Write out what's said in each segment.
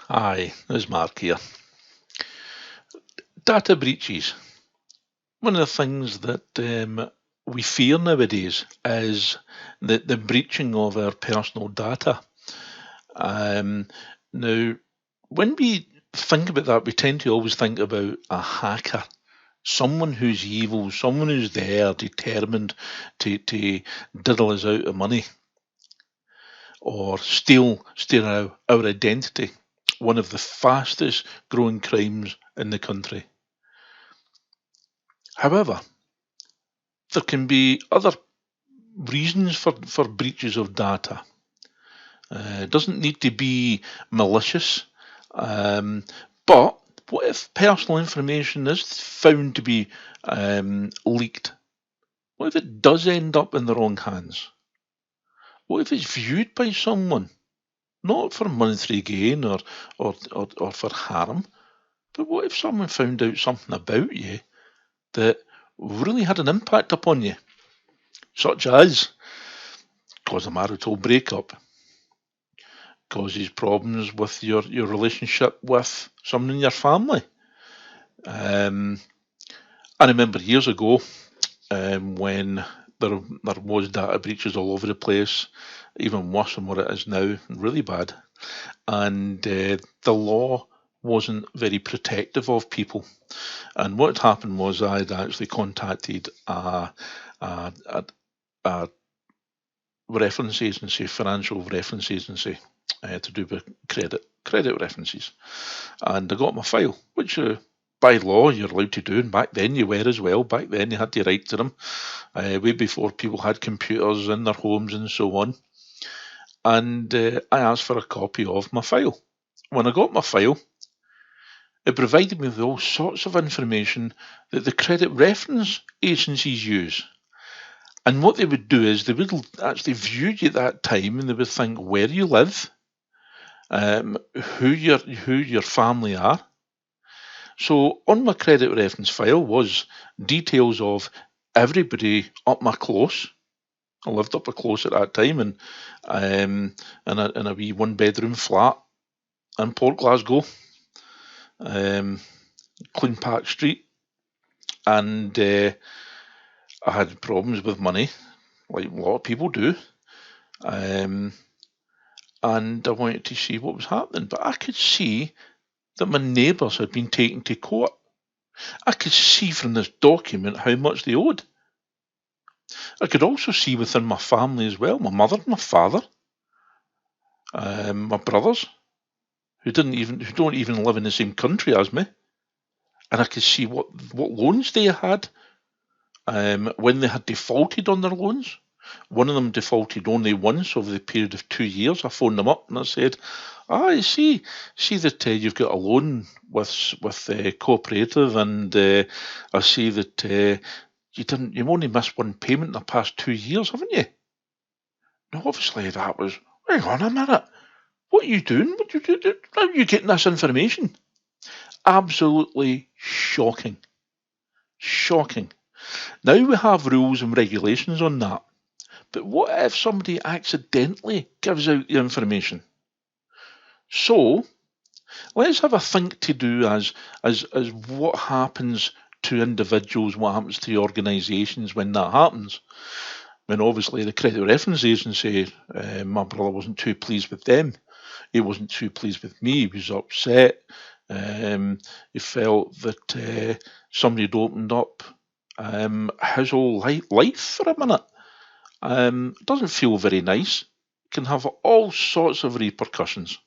Hi, there's Mark here. Data breaches. One of the things that we fear nowadays is the breaching of our personal data. Um, Now, when we think about that, we tend to always think about a hacker, someone who's evil, someone who's there determined to diddle us out of money or steal our identity. One of the fastest growing crimes in the country. However, there can be other reasons for breaches of data. It doesn't need to be malicious, um, but what if personal information is found to be leaked? What if it does end up in the wrong hands? What if it's viewed by someone, not for monetary gain or for harm, but what if someone found out something about you that really had an impact upon you, such as cause a marital breakup, causes problems with your relationship with someone in your family. I remember years ago when there was data breaches all over the place, even worse than what it is now, really bad. And the law wasn't very protective of people. And what had happened was I'd actually contacted a reference agency, financial reference agency, to do with credit references, and I got my file, which by law you're allowed to do, and back then you were as well. Back then you had to write to them, way before people had computers in their homes and so on. And I asked for a copy of my file. When I got my file, it provided me with all sorts of information that the credit reference agencies use. And what they would do is they would actually view you at that time, and they would think where you live, who your family are. So on my credit reference file was details of everybody up my close. I lived up a close at that time, and in a wee one bedroom flat in Port Glasgow, Clune Park Street, and I had problems with money, like a lot of people do. And I wanted to see what was happening, but I could see that my neighbours had been taken to court. I could see from this document how much they owed. I could also see within my family as well, my mother, my father, my brothers, who don't even live in the same country as me, and I could see what loans they had, when they had defaulted on their loans. One of them defaulted only once over the period of 2 years. I phoned them up and I said, I see that you've got a loan with Cooperative, and I see that you've only missed one payment in the past 2 years, haven't you? Now, obviously, that was, hang on a minute, what are you doing? How are you getting this information? Absolutely shocking. Shocking. Now we have rules and regulations on that. But what if somebody accidentally gives out the information? So let's have a think to do as what happens to individuals, what happens to organisations when that happens. When obviously the credit reference agency, my brother wasn't too pleased with them. He wasn't too pleased with me. He was upset. He felt that somebody had opened up his whole life for a minute. It doesn't feel very nice. It can have all sorts of repercussions.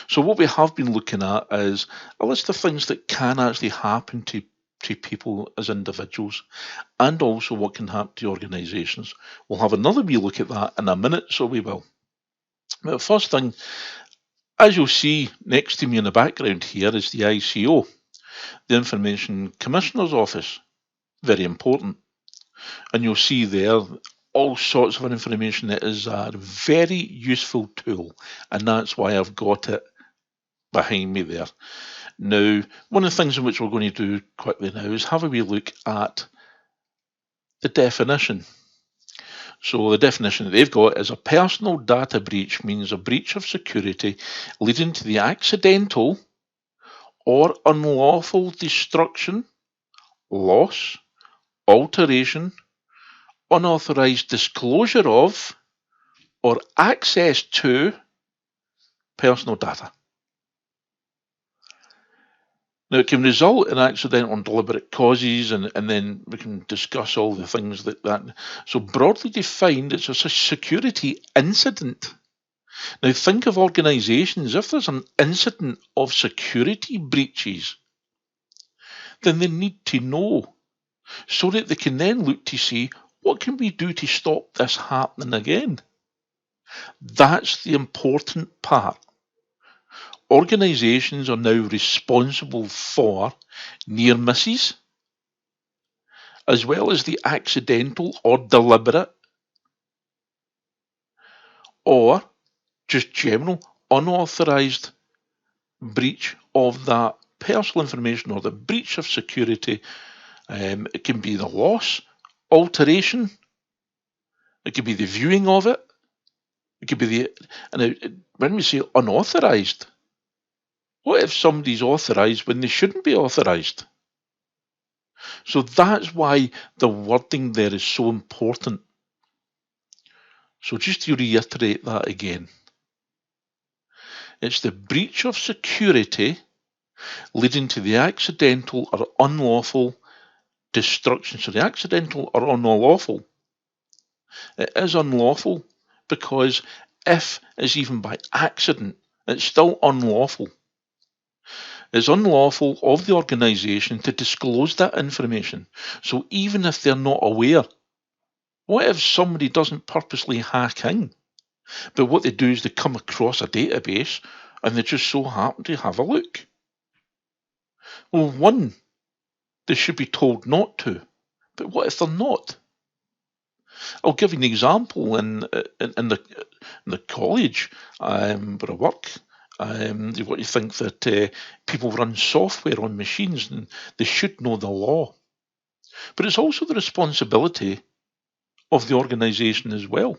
So what we have been looking at is a list of things that can actually happen to people as individuals, and also what can happen to organisations. We'll have another wee look at that in a minute, so we will. But the first thing, as you'll see next to me in the background here, is the ICO, the Information Commissioner's Office. Very important. And you'll see there all sorts of information. It is a very useful tool, and that's why I've got it behind me there. Now, one of the things in which we're going to do quickly now is have a wee look at the definition. So the definition that they've got is a personal data breach means a breach of security leading to the accidental or unlawful destruction, loss, alteration, unauthorised disclosure of, or access to personal data. Now, it can result in accidental and deliberate causes, and then we can discuss all the things that. So, broadly defined, it's a security incident. Now, think of organisations. If there's an incident of security breaches, then they need to know so that they can then look to see what can we do to stop this happening again. That's the important part. Organisations are now responsible for near misses, as well as the accidental or deliberate, or just general unauthorised breach of that personal information or the breach of security. It can be the loss, alteration, it could be the viewing of it, it could be when we say unauthorised, what if somebody's authorised when they shouldn't be authorised? So that's why the wording there is so important. So just to reiterate that again, it's the breach of security leading to the accidental or unlawful destruction. So the accidental or unlawful, it is unlawful because if it's even by accident, it's still unlawful. It's unlawful of the organisation to disclose that information. So even if they're not aware, what if somebody doesn't purposely hack in, but what they do is they come across a database and they just so happen to have a look? Well, one, they should be told not to, but what if they're not? I'll give you an example in the college where I work. What you think that people run software on machines and they should know the law, but it's also the responsibility of the organisation as well.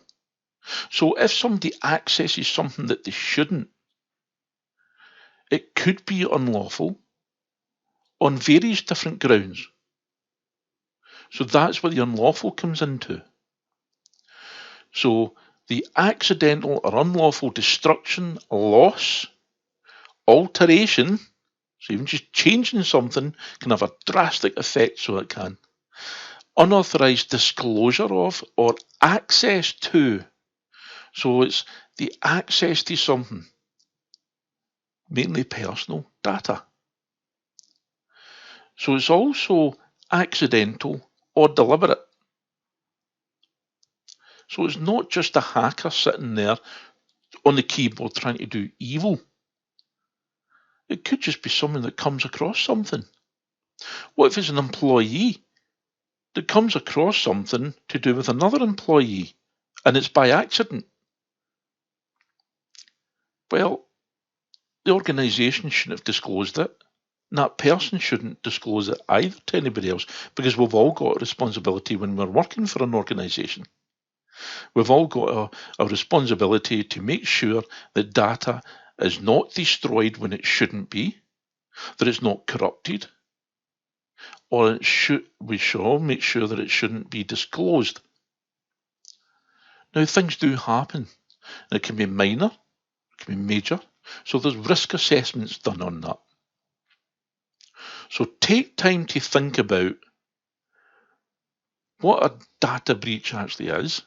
So if somebody accesses something that they shouldn't, it could be unlawful on various different grounds. So that's where the unlawful comes into. So the accidental or unlawful destruction, loss, alteration, so even just changing something can have a drastic effect, so it can. Unauthorised disclosure of or access to. So it's the access to something, mainly personal data. So it's also accidental or deliberate. So it's not just a hacker sitting there on the keyboard trying to do evil. It could just be someone that comes across something. What if it's an employee that comes across something to do with another employee and it's by accident? Well, the organisation shouldn't have disclosed it. And that person shouldn't disclose it either to anybody else, because we've all got a responsibility when we're working for an organisation. We've all got a responsibility to make sure that data is not destroyed when it shouldn't be, that it's not corrupted, or we should make sure that it shouldn't be disclosed. Now, things do happen. It can be minor, it can be major, so there's risk assessments done on that. So take time to think about what a data breach actually is,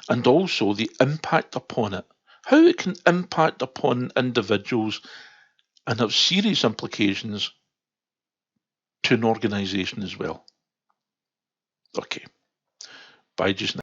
and also the impact upon it, how it can impact upon individuals and have serious implications to an organisation as well. Okay, bye just now.